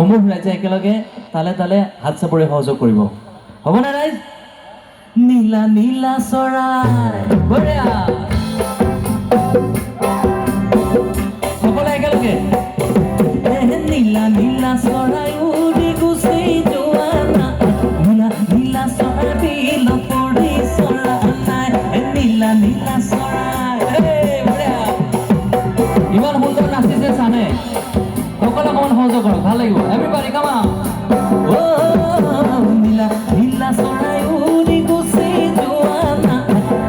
সমূহ ৰাইজে একেলগে তালে তালে হাত চাপৰি সহযোগ কৰিব হ'বনে ৰাইজ নীলা নীলা চৰাই বঢ়িয়া সকলোৱে একেলগে নীলা নীলা চৰাই উৰি গুচি যোৱা নীলা নীলা চৰাই বিল পৰি চৰা নাই নীলা নীলা চৰাই বঢ়িয়া ইমান সুন্দৰ নাচিছে চানে সকলো অকমান সহযোগ কৰক ভাল লাগিব এভৰিবডি কাম অন নীলা নীলা চৰাই উৰি গুচি যোৱা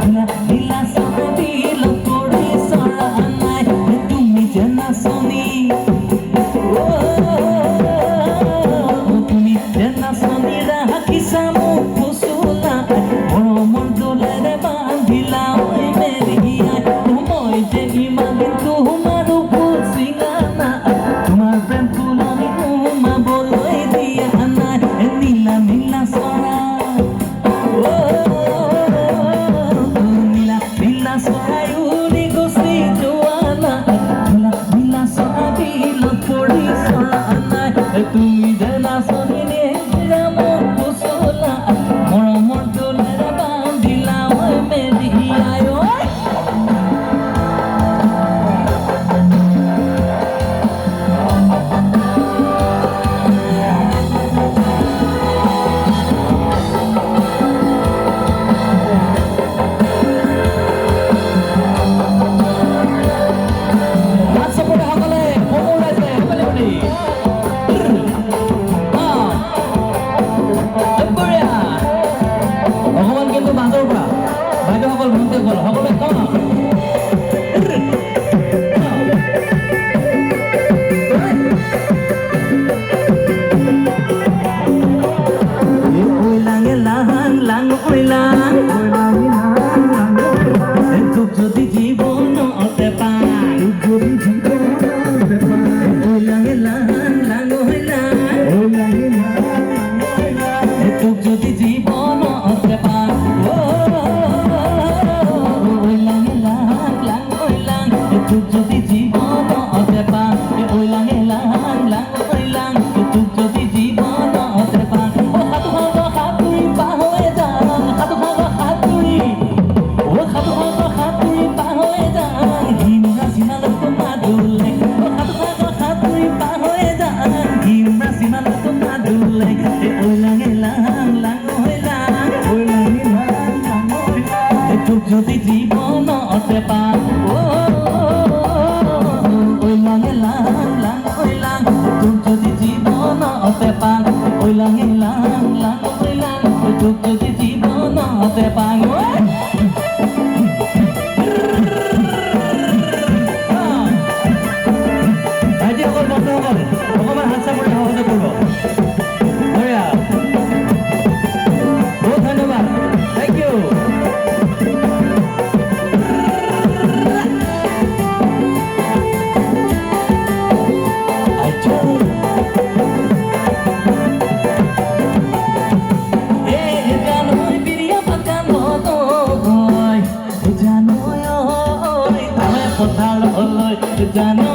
নীলা নীলা চৰাই বিল পৰি চৰা নাই তুমি যে নাচনী তুমি যে নাচনী ৰাখিছা মোক ফুচুলা মৰমৰ দোলেৰে বান্ধিলা মেৰি মই যে ইমান তোমাৰো ফুচিলা তোমাৰ প্ৰেম ফুলনি সোমাবলৈ দিয়া নাই নীলা নীলা চৰাই নীলা নীলা চৰাই উৰি গুচি যোৱা নীলা নীলা চৰাই বিলত পৰি চৰা নাই তুমি যে নাচনী মোক ফুচুলা মৰমৰ দোলেৰে বান্ধিলা মেৰি ভগৱান কিন্তু মাজৰ পৰা বাইদেউসকল ভণ্টিসকল সকলোৱে কম যদি জীৱনতে পাই যদি জীৱনতে পাই যদি জীৱনতে পাই যদি জীৱনতে পাই সাতুৰি পাহৰি যাম সাতুৰি পাহৰি যাম হিমৰা চিনালৈ তোমাৰ দোলে সাতুৰি পাহৰি যাম হিমৰা চিনালৈ তোমাৰ দোলে যদি জীৱনতে পাই যদি জীৱনতে পাই যদি জীৱনতে পাই ভাইটিসকল বন্ধুসকল অকণমান হাত চাপৰি সহযোগ কৰিব বঢ়িয়া বহুত ধন্যবাদ থেংক ইউ জানো